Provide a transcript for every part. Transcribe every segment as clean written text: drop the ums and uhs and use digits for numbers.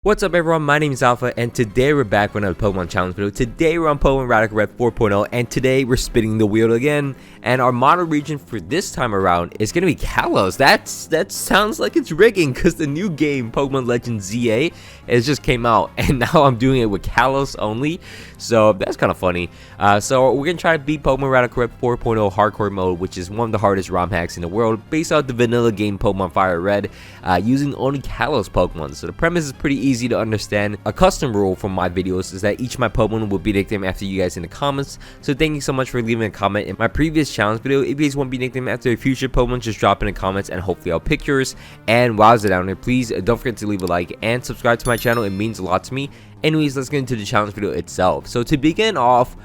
What's up everyone, my name is Alpha and today we're back with another Pokemon challenge video. Today we're on Pokemon Radical Red 4.0 and today we're spinning the wheel again. And our model region for this time around is going to be Kalos. That sounds like it's rigging because the new game, Pokemon Legends ZA, it just came out. And now I'm doing it with Kalos only. So that's kind of funny. So we're going to try to beat Pokemon Radical Red 4.0 Hardcore Mode, which is one of the hardest ROM hacks in the world, based off the vanilla game Pokemon Fire Red, using only Kalos Pokemon. So the premise is pretty easy to understand. A custom rule from my videos is that each of my Pokemon will be nicknamed after you guys in the comments. So thank you so much for leaving a comment in my previous challenge video. If you guys want to be nicknamed after a future Pokemon, just drop in the comments and hopefully I'll pick yours. And while you're down there, please don't forget to leave a like and subscribe to my channel. It means a lot to me. Anyways, let's get into the challenge video itself. So to begin off,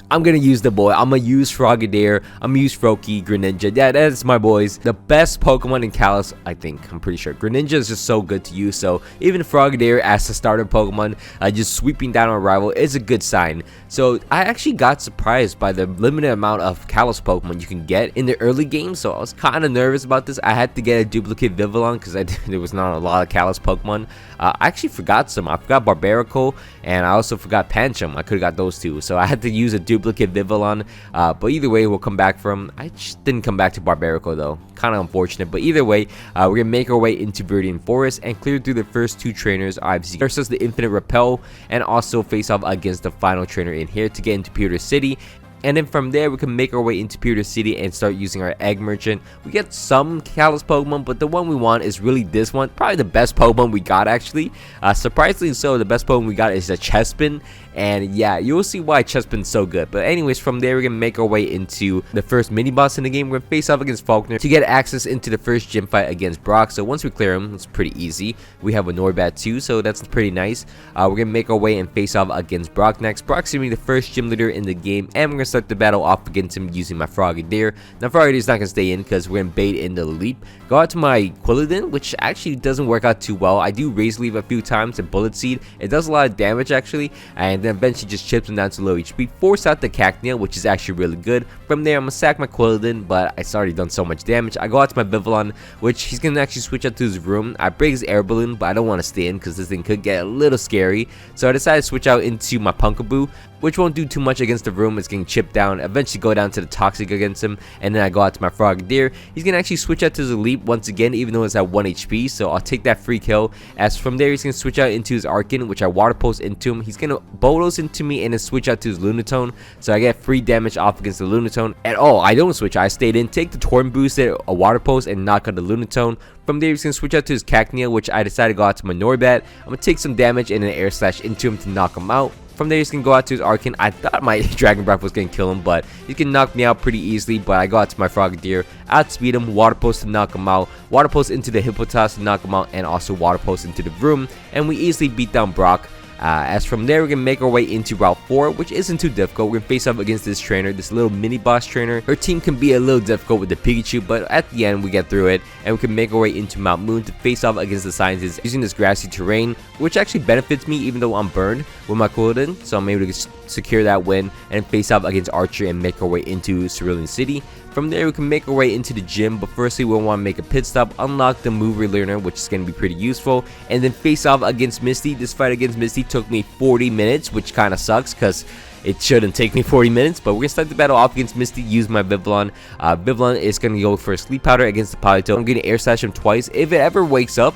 I'm gonna use the boy. I'm gonna use Frogadier. I'm gonna use Froakie, Greninja. Yeah, that's my boys. The best Pokemon in Kalos, I think. I'm pretty sure. Greninja is just so good to use. So even Frogadier as the starter Pokemon, just sweeping down a rival is a good sign. So I actually got surprised by the limited amount of Kalos Pokemon you can get in the early game. So I was kind of nervous about this. I had to get a duplicate Vivillon because there was not a lot of Kalos Pokemon. I actually forgot some. I forgot Barbarical and I also forgot Pancham. I could have got those two. So I had to use a duplicate Vivillon, but either way we'll come back from. I just didn't come back to Barbarical though, kind of unfortunate, but either way we're gonna make our way into Viridian Forest and clear through the first two trainers IVC versus the Infinite Repel, and also face off against the final trainer in here to get into Pewter City. And then from there we can make our way into Pewter City and start using our Egg Merchant. We get some Kalos Pokemon, but the one we want is really this one. Probably the best Pokemon we got actually. Surprisingly so, the best Pokemon we got is the Chespin. And yeah, you'll see why Chespin's so good. But anyways, from there we're going to make our way into the first mini boss in the game. We're going to face off against Falkner to get access into the first gym fight against Brock. So once we clear him, it's pretty easy. We have a Norbat too, so that's pretty nice. We're going to make our way and face off against Brock next. Brock's going to be the first gym leader in the game, and we're going to start the battle off against him using my Frogadier. Now Frogadier's not going to stay in because we're going to bait in the leap. Go out to my Quilladin, which actually doesn't work out too well. I do Razor Leaf a few times and Bullet Seed. It does a lot of damage actually, and then eventually just chips him down to low HP. Force out the Cacnea, which is actually really good. From there I'm going to sack my Quilladin, but it's already done so much damage. I go out to my Vivillon, which he's going to actually switch out to his room. I break his air balloon, but I don't want to stay in because this thing could get a little scary. So I decided to switch out into my Punkaboo, which won't do too much against the room. It's getting chipped down. Eventually go down to the Toxic against him, and then I go out to my Frogadier. He's gonna actually switch out to his Leap once again, even though it's at 1 HP, so I'll take that free kill. As from there he's gonna switch out into his Arcan, which I Water Pulse into him. He's gonna Bolos into me and then switch out to his Lunatone, so I get free damage off against the Lunatone. And oh, I don't switch, I stayed in, take the Torn Boost, a Water Pulse, and knock out the Lunatone. From there he's gonna switch out to his Cacnea, which I decided to go out to my Norbat. I'm gonna take some damage and an Air Slash into him to knock him out. From there he's gonna go out to his Arcan. I thought my Dragon Breath was gonna kill him, but he can knock me out pretty easily. But I go out to my Frogadier, outspeed him, Water Pulse to knock him out, Water Pulse into the Hippopotas to knock him out, and also Water Pulse into the room, and we easily beat down Brock. As from there we're gonna make our way into Route 4, which isn't too difficult. We're gonna face off against this trainer, this little mini boss trainer. Her team can be a little difficult with the Pikachu, but at the end we get through it, and we can make our way into Mount Moon to face off against the scientists using this grassy terrain, which actually benefits me even though I'm burned with my Quilladin. So I'm able to secure that win and face off against Archer and make our way into Cerulean City. From there we can make our way into the gym, but firstly we'll want to make a pit stop, unlock the move relearner, which is going to be pretty useful, and then face off against Misty. This fight against Misty took me 40 minutes, which kind of sucks because it shouldn't take me 40 minutes, but we're going to start the battle off against Misty, use my Vivillon. Vivillon is going to go for a Sleep Powder against the Politoed. I'm going to Air Slash him twice. If it ever wakes up,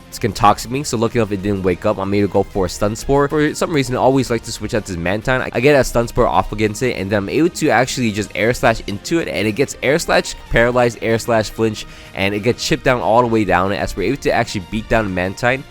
it's gonna toxic me, so lucky enough it didn't wake up. I'm able to go for a Stun Spore. For some reason I always like to switch out to Mantine. I get a Stun Spore off against it, and then I'm able to actually just Air Slash into it, and it gets Air Slash, Paralyzed, Air Slash, Flinch, and it gets chipped down all the way down as we're able to actually beat down Mantine.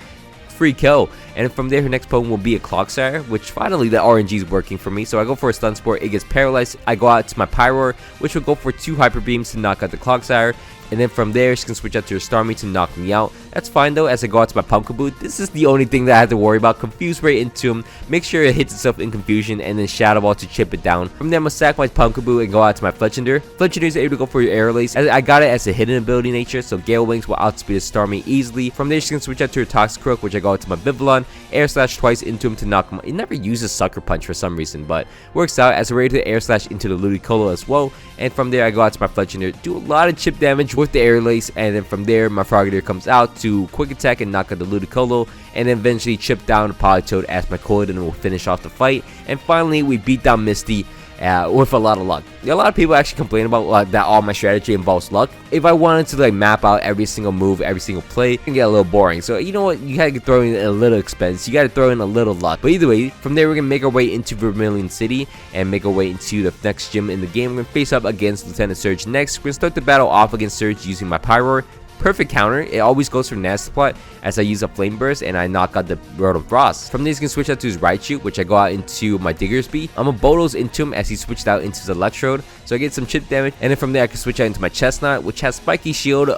Free kill. And from there her next Pokemon will be a Clocksire, which finally the RNG is working for me. So I go for a Stun Spore, it gets paralyzed. I go out to my Pyroar, which will go for 2 Hyper Beams to knock out the Clocksire. And then from there, she can switch out to her Starmie to knock me out. That's fine though, as I go out to my Pumpkaboo. This is the only thing that I have to worry about. Confuse right into him, make sure it hits itself in confusion, and then Shadow Ball to chip it down. From there, I'm gonna sack my Pumpkaboo and go out to my Fletchinder. Fletchinder is able to go for your Air Lace. I got it as a hidden ability nature, so Gale Wings will outspeed a Starmie easily. From there, she can switch out to her Toxicroak, which I go out to my Vivillon, Air Slash twice into him to knock him out. It never uses Sucker Punch for some reason, but works out as we're able to Air Slash into the Ludicolo as well. And from there, I go out to my Fletchinder, do a lot of chip damage with the air lace, and then from there my Frogadier comes out to quick attack and knock out the Ludicolo, and then eventually chip down the Politoed as my Cold, and we'll finish off the fight. And finally we beat down Misty with a lot of luck. A lot of people actually complain about that all my strategy involves luck. If I wanted to like map out every single move, every single play, it can get a little boring. So you know what, you gotta throw in a little expense, you gotta throw in a little luck. But either way, from there we're gonna make our way into Vermilion City and make our way into the next gym in the game. We're gonna face up against Lieutenant Surge next. We're gonna start the battle off against Surge using my Pyroar. Perfect counter, it always goes for Nasty Plot as I use a Flame Burst and I knock out the Road of Frost. From there he's gonna switch out to his Raichu, which I go out into my Diggersby. I'm gonna Bodos into him as he switched out into his Electrode, so I get some chip damage, and then from there I can switch out into my Chestnut, which has Spiky Shield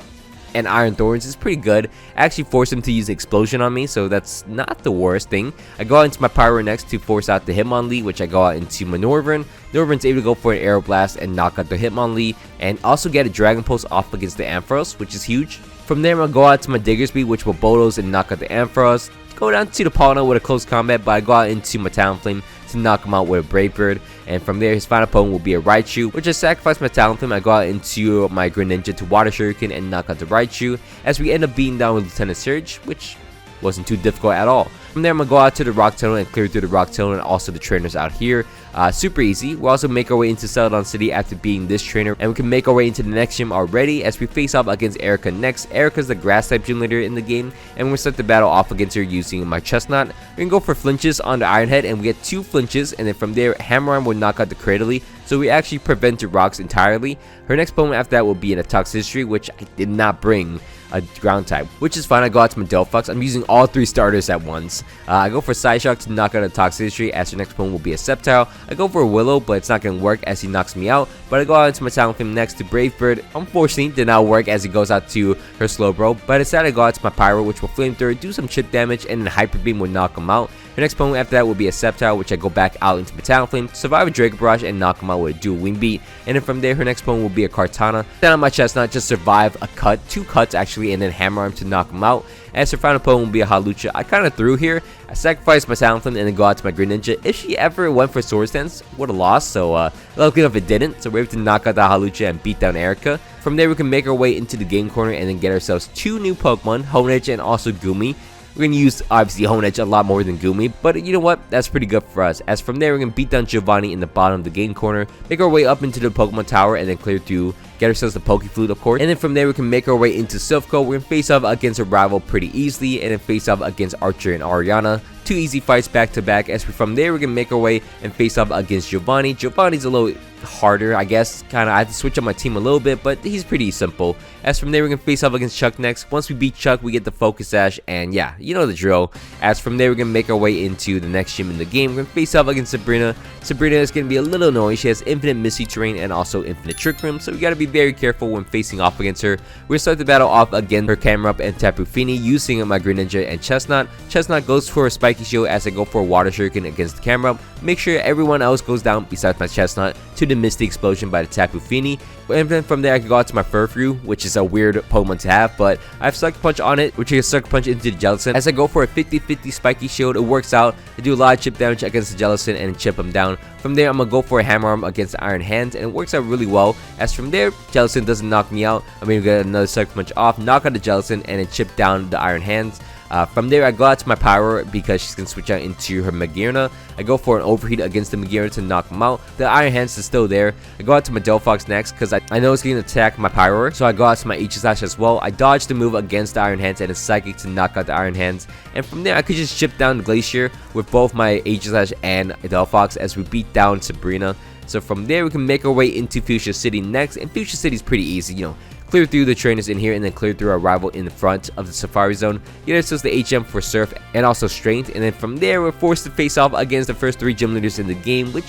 and Iron Thorns. Is pretty good. I actually forced him to use Explosion on me, so that's not the worst thing. I go out into my Pyro next to force out the Hitmonlee, which I go out into my Norvern. Norvern's able to go for an Aero Blast and knock out the Hitmonlee, and also get a Dragon Pulse off against the Ampharos, which is huge. From there, I'm going to go out to my Diggersby, which will Bodos and knock out the Ampharos. Go down to the Polna with a close combat, but I go out into my Talonflame to knock him out with a Brave Bird. And from there, his final opponent will be a Raichu, which I sacrifice my Talonflame. I go out into my Greninja to Water Shuriken and knock out the Raichu, as we end up beating down with Lieutenant Surge, which wasn't too difficult at all. From there, I'm going to go out to the Rock Tunnel and clear through the Rock Tunnel and also the trainers out here. Super easy. We'll also make our way into Celadon City after beating this trainer, and we can make our way into the next gym already as we face off against Erica next. Erica's the grass type gym leader in the game, and we're going to start the battle off against her using my Chestnut. We're going to go for flinches on the Iron Head, and we get 2 flinches, and then from there, Hammer Arm will knock out the Cradily, so we actually prevent the rocks entirely. Her next opponent after that will be in a Toxicity, which I did not bring a ground type, which is fine. I go out to my Delphox. I'm using all 3 starters at once. I go for Psyshock to knock out a Toxicity, as her next opponent will be a Sceptile. I go for a Willow, but it's not going to work as he knocks me out. But I go out into my Talonflame next to Brave Bird. Unfortunately, did not work as he goes out to her Slowbro. But I decided to go out to my Pyro, which will Flamethrower, do some chip damage, and then Hyper Beam will knock him out. Her next opponent after that will be a Sceptile, which I go back out into my Talonflame, survive a Draco Barrage, and knock him out with a dual Wing Beat. And then from there, her next opponent will be a Kartana. Then on my Chestnut, just survive a cut, 2 cuts actually, and then Hammer Arm to knock him out. As her final opponent will be a Hawlucha. I kind of threw here. I sacrificed my Talonflame and then go out to my Greninja. If she ever went for Swords Dance, would have lost, so luckily enough it didn't. So we're able to knock out the Hawlucha and beat down Erica. From there, we can make our way into the game corner and then get ourselves 2 new Pokemon, Honedge and also Goomy. We're going to use, obviously, Honedge a lot more than Goomy, but you know what? That's pretty good for us. As from there, we're going to beat down Giovanni in the bottom of the game corner, make our way up into the Pokemon Tower, and then clear through, get ourselves the Pokeflute, of course. And then from there, we can make our way into Silphco. We're going to face off against a rival pretty easily, and then face off against Archer and Ariana. 2 easy fights back to back. As from there, we're going to make our way and face off against Giovanni. Giovanni's a little harder, I guess. I had to switch up my team a little bit, but he's pretty simple. As from there, we're going to face off against Chuck next. Once we beat Chuck, we get the Focus Sash, and yeah, you know the drill. As from there, we're going to make our way into the next gym in the game. We're going to face off against Sabrina. Sabrina is going to be a little annoying. She has infinite Misty Terrain and also infinite Trick Room, so we got to be very careful when facing off against her. We're going to start the battle off against her Camerupt and Tapu Fini using my Greninja and Chestnut. Chestnut goes for a Spiky Shield as I go for a Water Shuriken against the Camerupt. Make sure everyone else goes down besides my Chestnut to the Misty Explosion by the Tapu Fini. And then from there, I can go out to my Furfrou, which is a weird Pokemon to have, but I have Sucker Punch on it, which is Sucker Punch into the Jellicent. As I go for a 50-50 Spiky Shield, it works out. I do a lot of chip damage against the Jellicent and chip him down. From there, I'm going to go for a Hammer Arm against the Iron Hands, and it works out really well. As from there, Jellicent doesn't knock me out. I'm going to get another Sucker Punch off, knock out the Jellicent, and then chip down the Iron Hands. From there, I go out to my Pyro because she's going to switch out into her Magearna. I go for an Overheat against the Magearna to knock him out. The Iron Hands is still there. I go out to my Delphox next because I know it's going to attack my Pyro. So I go out to my Aegislash as well. I dodge the move against the Iron Hands and a Psychic to knock out the Iron Hands. And from there, I could just chip down the Glacier with both my Aegislash and Delphox as we beat down Sabrina. So from there, we can make our way into Fuchsia City next. And Fuchsia City is pretty easy, you know. Clear through the trainers in here and then clear through our rival in the front of the Safari Zone. Get ourselves the HM for Surf and also Strength. And then from there, we're forced to face off against the first 3 gym leaders in the game, which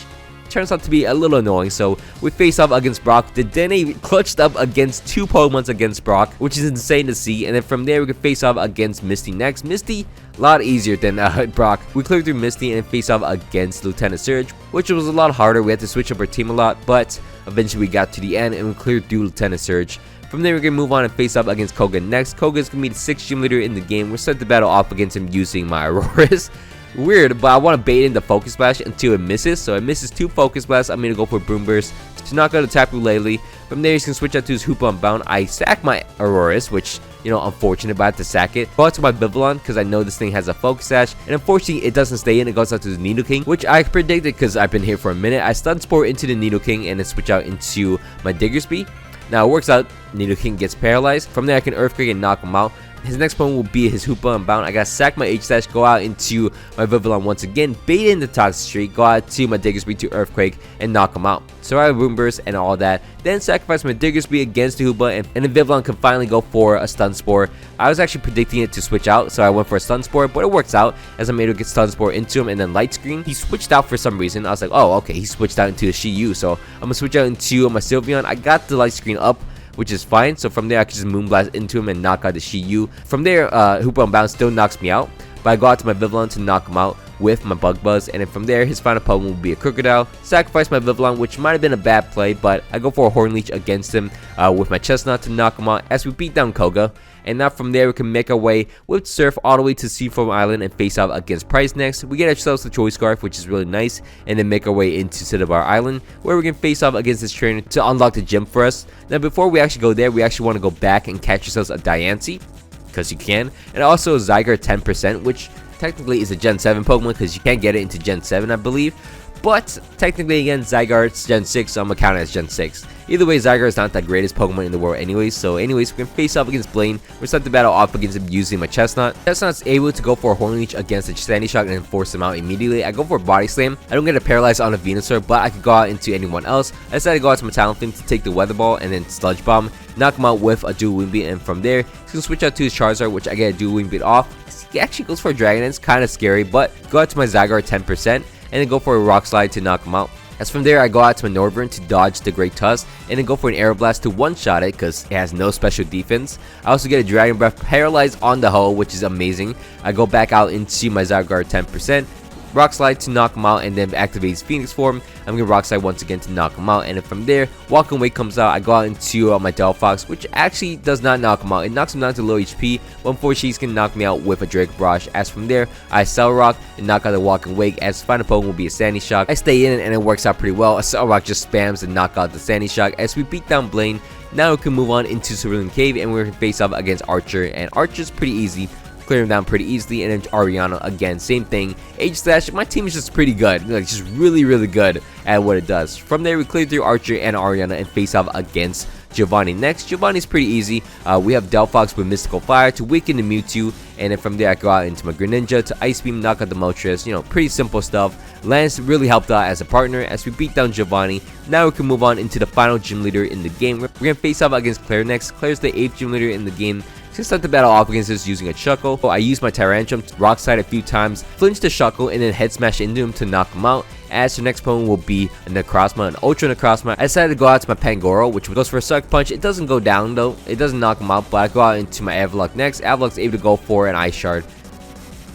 turns out to be a little annoying. So we face off against Brock. The Dene clutched up against 2 Pokemons against Brock, which is insane to see. And then from there, we can face off against Misty next. Misty, a lot easier than Brock. We cleared through Misty and face off against Lieutenant Surge, which was a lot harder. We had to switch up our team a lot, but eventually we got to the end and we cleared through Lieutenant Surge. From there, we're going to move on and face up against Koga next. Koga is going to be the 6th gym leader in the game. We'll start the battle off against him using my Auroras. weird, but I want to bait in the Focus Splash until it misses. So it misses 2 Focus Blasts. I'm going to go for Boom Burst to knock out a Tapu Lele. From there, he's going to switch out to his Hoopa Unbound. I sack my Aurorus, which, you know, unfortunate, but I have to sack it. Go out to my Vivillon because I know this thing has a Focus Sash. And unfortunately, it doesn't stay in. It goes out to the Nidoking, which I predicted because I've been here for a minute. I Stun Spore into the Nidoking and then switch out into my Diggersby. Now it works out. Nidoking gets paralyzed. From there, I can Earthquake and knock him out. His next opponent will be his Hoopa Unbound. I gotta sack my H-Slash, go out into my Vivillon once again, bait in the Toxic Streak, go out to my Diggersby to Earthquake, and knock him out. So I have Boom Burst and all that. Then sacrifice my Diggersby against the Hoopa, and the Vivillon can finally go for a Stun Spore. I was actually predicting it to switch out, so I went for a Stun Spore, but it works out as I'm able to get Stun Spore into him, and then Light Screen. He switched out for some reason. I was like, oh, okay, he switched out into a Shiyu, so I'm gonna switch out into my Sylveon. I got the Light Screen up, which is fine. So from there, I can just Moonblast into him and knock out the Shiyu. From there, Hoopa Unbound still knocks me out, but I go out to my Vivillon to knock him out with my Bug Buzz. And then from there, his final opponent will be a Crocodile. Sacrifice my Vivillon, which might have been a bad play, but I go for a Horn Leech against him with my Chestnut to knock him out as we beat down Koga. And now from there, we can make our way with Surf all the way to Seafoam Island and face off against Price next. We get ourselves the Choice Scarf, which is really nice, and then make our way into Cinnabar Island, where we can face off against this trainer to unlock the gym for us. Now, before we actually go there, we actually want to go back and catch ourselves a Diancie, because you can, and also a Zygarde 10%, which technically is a Gen 7 Pokemon, because you can't get it into Gen 7, I believe. But technically, again, Zygarde's Gen 6, so I'm gonna count it as Gen 6. Either way, Zygarde is not the greatest Pokemon in the world anyways. So anyways, we can face off against Blaine. We're start the battle off against him using my Chestnut. Chestnut's able to go for a Horn Leech against the Sandy Shock and then force him out immediately. I go for a Body Slam. I don't get a Paralyze on a Venusaur, but I could go out into anyone else. I decided to go out to my Talonflame to take the Weather Ball and then Sludge Bomb. Knock him out with a Dual Wind Beat, and from there, he's gonna switch out to his Charizard, which I get a Dual Wind Beat off. He actually goes for a Dragon Dance, kind of scary, but go out to my Zygarde 10%. And then go for a Rock Slide to knock him out. As from there, I go out to my Norburn to dodge the Great Tusk, and then go for an Aeroblast to one-shot it because it has no special defense. I also get a Dragon Breath paralyzed on the hull, which is amazing. I go back out into my Zygarde 10%. Rock Slide to knock him out, and then activate his Phoenix form. I'm gonna Rock Slide once again to knock him out, and then from there, Walking Away comes out. I go out into my Delphox, which actually does not knock him out. It knocks him down to low HP, but unfortunately, he's gonna knock me out with a Drake Brush. As from there, I Cell Rock and knock out the Walking Wake. As final opponent will be a Sandy Shock. I stay in, and it works out pretty well. A Cell Rock just spams and knock out the Sandy Shock. As we beat down Blaine, now we can move on into Cerulean Cave, and we're gonna face off against Archer, and Archer's pretty easy. Clear him down pretty easily. And then Ariana again, same thing. H-Slash, my team is just pretty good, like just really good at what it does. From there, we clear through Archer and Ariana and face off against Giovanni next. Giovanni's pretty easy. We have Delphox with Mystical Fire to weaken the Mewtwo, and then from there I go out into my Greninja to Ice Beam, knock out the Moltres. You know, pretty simple stuff. Lance really helped out as a partner as we beat down Giovanni. Now we can move on into the final gym leader in the game. We're gonna face off against Claire next. Claire's the 8th gym leader in the game. To start the battle off against this using a Chuckle, I use my Tyrantrum to Rock Slide a few times, flinch the Chuckle, and then Head Smash into him to knock him out. As the next opponent will be a Necrozma, an Ultra Necrozma. I decided to go out to my Pangoro, which goes for a Sucker Punch. It doesn't go down though, it doesn't knock him out, but I go out into my Avalok next. Avalok's able to go for an Ice Shard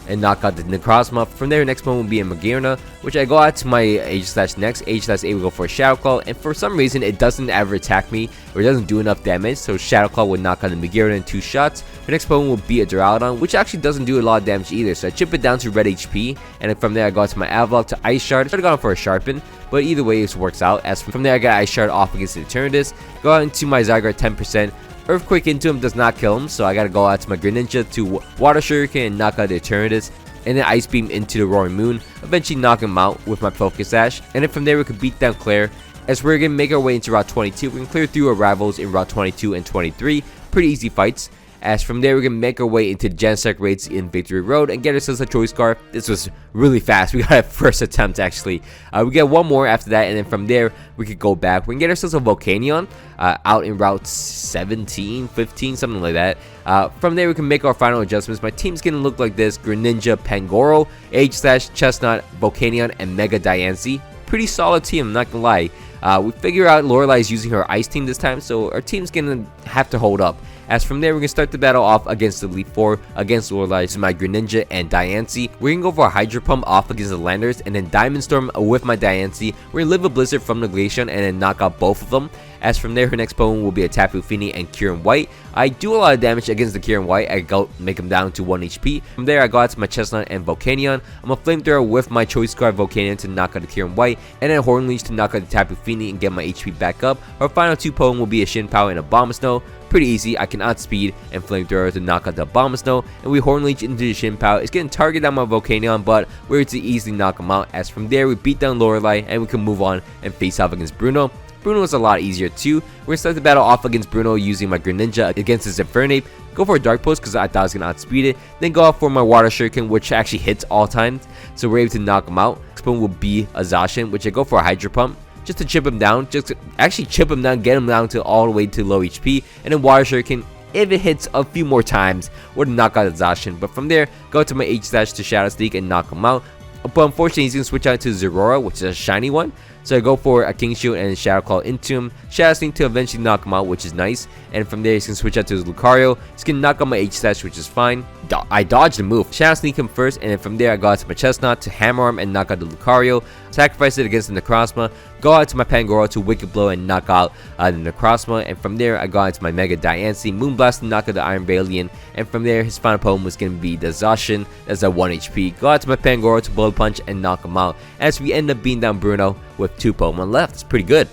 and knock out the Necrozma. From there, next opponent will be a Magearna, which I go out to my H-Slash next. H-Slash able to go for a Shadow Claw, and for some reason it doesn't ever attack me, or it doesn't do enough damage, so Shadow Claw would knock out the Magearna in 2 shots. The next opponent will be a Duraludon, which actually doesn't do a lot of damage either, so I chip it down to red HP, and then from there I go out to my Avalok to Ice Shard. I should have gone for a Sharpen, but either way this works out. As from there I got Ice Shard off against the Eternatus, go out into my Zygarde 10%. Earthquake into him does not kill him, so I gotta go out to my Greninja to Water Shuriken and knock out the Eternatus, and then Ice Beam into the Roaring Moon, eventually knock him out with my Focus Sash. And then from there we can beat down Claire. As we're gonna make our way into Route 22, we can clear through our rivals in Route 22 and 23, pretty easy fights. As from there, we can make our way into Genesect raids in Victory Road and get ourselves a Choice Scarf. This was really fast. We got a first attempt, actually. We get one more after that, and then from there, we could go back. We can get ourselves a Volcanion out in Route 17, 15, something like that. From there, we can make our final adjustments. My team's going to look like this. Greninja, Pangoro, H-Slash, Chestnut, Volcanion, and Mega Diancie. Pretty solid team, I'm not going to lie. We figure out Lorelai's using her Ice Team this time, so our team's going to have to hold up. As from there, we're going to start the battle off against the Elite Four, against Lorelai, so my Greninja and Diancie. We're going to go for a Hydro Pump off against the Landers, and then Diamond Storm with my Diancie. We're going to live a Blizzard from the Glaceon and then knock out both of them. As from there, her next Pokemon will be a Tapu Fini and Kieran White. I do a lot of damage against the Kieran White. I go make him down to 1 HP. From there, I go out to my Chestnut and Volcanion. I'm a Flamethrower with my Choice Card Volcanion to knock out the Kieran White, and then Hornleech to knock out the Tapu Fini and get my HP back up. Our final 2 Pokemon will be a Shinpow and a Abomasnow. Pretty easy. I can outspeed and Flamethrower to knock out the Abomasnow, and we Hornleech into the Shinpow. It's getting targeted on my Volcanion, but we're able to easily knock him out. As from there, we beat down Lorelei, and we can move on and face off against Bruno. Bruno is a lot easier too. We're going to start the battle off against Bruno using my Greninja against his Infernape. Go for a Dark Pulse because I thought I was going to outspeed it. Then go out for my Water Shuriken, which actually hits all times, so we're able to knock him out. Next one will be a Zacian, which I go for a Hydro Pump just to chip him down. Just to actually chip him down, get him down to all the way to low HP. And then Water Shuriken, if it hits a few more times, would knock out the Zacian. But from there, go to my H-Slash to Shadow Sneak and knock him out. But unfortunately, he's going to switch out to Zeraora, which is a shiny one. So I go for a King Shield and Shadow Claw into him. Shadow Sneak to eventually knock him out, which is nice. And from there, he's going to switch out to his Lucario. He's going to knock out my H-Slash, which is fine. I dodged the move. Shadow Sneak him first, and then from there, I go out to my Chestnut to Hammer Arm and knock out the Lucario. Sacrifice it against the Necrozma. Go out to my Pangoro to Wicked Blow and knock out the Necrozma. And from there, I go out to my Mega Diancie, Moonblast to knock out the Iron Balian. And from there, his final Pokemon was going to be the Zacian. That's a 1 HP. Go out to my Pangoro to Bullet Punch and knock him out. As we end up beating down Bruno with 2 Pokemon left. It's pretty good.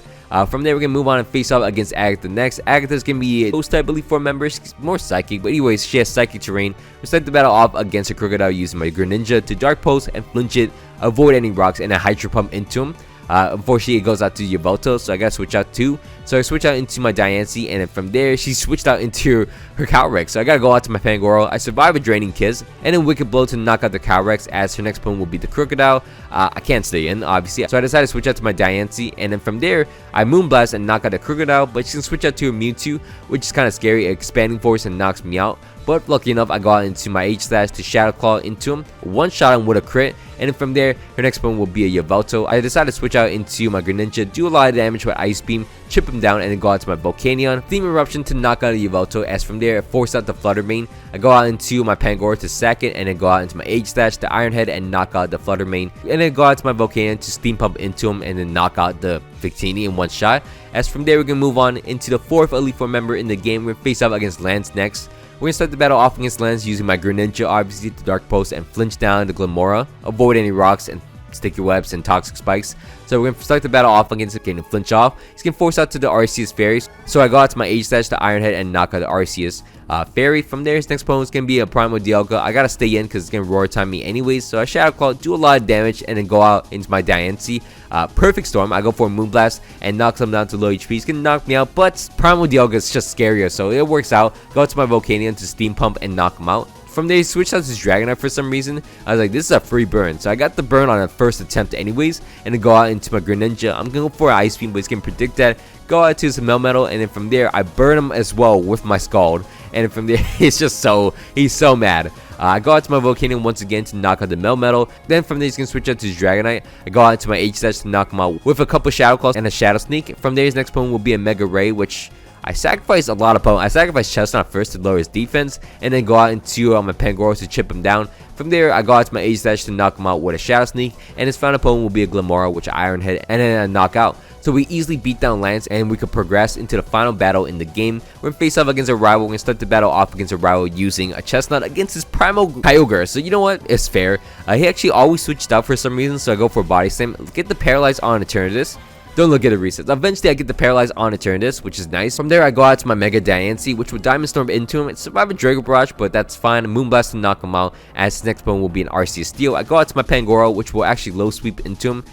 From there, we're going to move on and face off against Agatha next. Agatha's going to be a Ghost type Elite Four member. She's more Psychic, but anyways, she has Psychic Terrain. We start the battle off against a Crocodile using my Greninja to Dark Pulse and flinch it, avoid any rocks, and a Hydro Pump into him. Unfortunately, it goes out to Yveltal, so I gotta switch out too. So I switch out into my Diancie, and then from there, she switched out into her Calyrex. So I gotta go out to my Pangoro. I survive a Draining Kiss, and then Wicked Blow to knock out the Calyrex, as her next opponent will be the Crocodile. I can't stay in, obviously. So I decided to switch out to my Diancie, and then from there, I Moonblast and knock out the Crocodile, but she can switch out to a Mewtwo, which is kind of scary. Expanding Force and knocks me out. But lucky enough, I got into my H-Slash to Shadow Claw into him. One shot him with a crit. And then from there, her next opponent will be a Yveltal. I decided to switch out into my Greninja, do a lot of damage with Ice Beam, chip him down, and then go out to my Volcanion. Theme Eruption to knock out a Yveltal. As from there, force out the Flutter Mane. I go out into my Pangoro to sack it, and then go out into my H-Slash to Iron Head and knock out the Flutter Mane. And then go out to my Volcanion to Steam Pump into him, and then knock out the Victini in one shot. As from there, we're going to move on into the 4th Elite Four member in the game. We're going to face off against Lance next. We're going to start the battle off against Lance using my Greninja, obviously, to Dark Pulse and flinch down the Glamora, avoid any rocks and sticky webs and toxic spikes. So we're going to start the battle off against it, getting flinch off. He's going to force out to the Arceus Fairies. So I go out to my H-Slash to Iron Head and knock out the Arceus Fairy. From there, his next opponent is going to be a Primal Dialga. I got to stay in because it's going to Roar Time me anyways. So I Shadow Claw, do a lot of damage, and then go out into my Diancie. Perfect Storm. I go for a Moonblast and knocks him down to low HP. He's going to knock me out, but Primal Dialga is just scarier, so it works out. Go out to my Volcanion to Steam Pump and knock him out. From there, he switched out to his Dragonite for some reason. I was like, this is a free burn. So I got the burn on the first attempt anyways. And then go out into my Greninja. I'm going to go for an Ice Beam, but he's going to predict that. Go out to his Melmetal. And then from there, I burn him as well with my Scald. And from there, he's so mad. I go out to my Volcanion once again to knock out the Melmetal. Then from there, he's going to switch out to his Dragonite. I go out to my H-Slash to knock him out with a couple Shadow Claws and a Shadow Sneak. From there, his next opponent will be a Mega Ray, which I sacrificed a lot of opponents. I sacrificed Chestnut first to lower his defense, and then go out into my Pangoro to chip him down. From there, I go out to my H-Slash to knock him out with a Shadow Sneak, and his final opponent will be a Glamora, which I Iron Head, and then a knockout. So we easily beat down Lance, and we could progress into the final battle in the game. We're going to face off against a rival. We're going to start the battle off against a rival using a Chestnut against his Primal Kyogre. So you know what? It's fair. He actually always switched out for some reason, so I go for Body Slam. Get the Paralyze on Eternatus. Don't look at the resets. Eventually, I get the Paralyze on Eternatus, which is nice. From there, I go out to my Mega Diancie, which would Diamond Storm into him. It survived a Draco Barrage, but that's fine. Moonblast to knock him out, as his next opponent will be an Arceus Steel. I go out to my Pangoro, which will actually low sweep into him.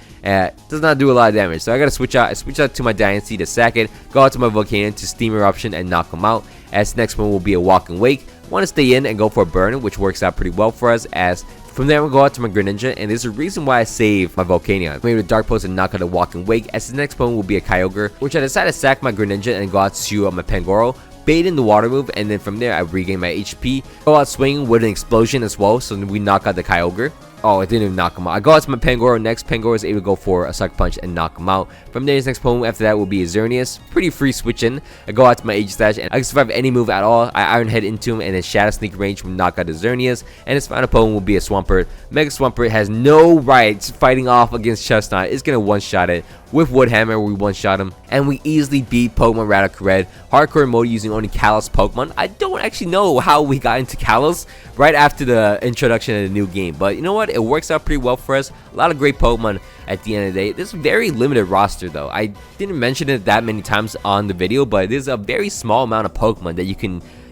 Does not do a lot of damage, so I gotta switch out. I switch out to my Diancie to sack it. Go out to my Volcanion to Steam Eruption and knock him out. As next one will be a Walking Wake. Want to stay in and go for a burn, which works out pretty well for us. As from there, we'll go out to my Greninja, and there's a reason why I saved my Volcanion. Maybe a Dark Pulse and knock out a Walking Wake. As the next opponent will be a Kyogre, which I decided to sack my Greninja and go out to my Pangoro. Bait in the water move, and then from there I regain my HP. Go out swinging with an explosion as well, so we knock out the Kyogre. Oh, it didn't even knock him out. I go out to my Pangoro. Next, Pangoro is able to go for a Sucker Punch and knock him out. From there, his next Pokemon after that will be a Xerneas. Pretty free switching. I go out to my Aegislash, and I can survive any move at all. I Iron Head into him, and his Shadow Sneak range will knock out the Xerneas. And his final Pokemon will be a Swampert. Mega Swampert has no rights fighting off against Chestnut. It's going to one-shot it. With Woodhammer, we one-shot him, and we easily beat Pokemon Radical Red. Hardcore mode using only Kalos Pokemon. I don't actually know how we got into Kalos right after the introduction of the new game, but you know what? It works out pretty well for us. A lot of great Pokemon at the end of the day. This is a very limited roster, though. I didn't mention it that many times on the video, but it is a very small amount of Pokemon that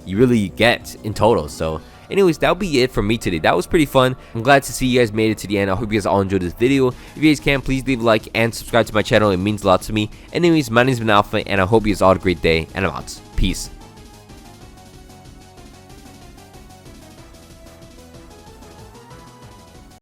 you really get in total. So anyways, that'll be it from me today. That was pretty fun. I'm glad to see you guys made it to the end. I hope you guys all enjoyed this video. If you guys can, please leave a like and subscribe to my channel. It means a lot to me. Anyways, my name's been Alpha, and I hope you guys all have a great day, and I'm out. Peace.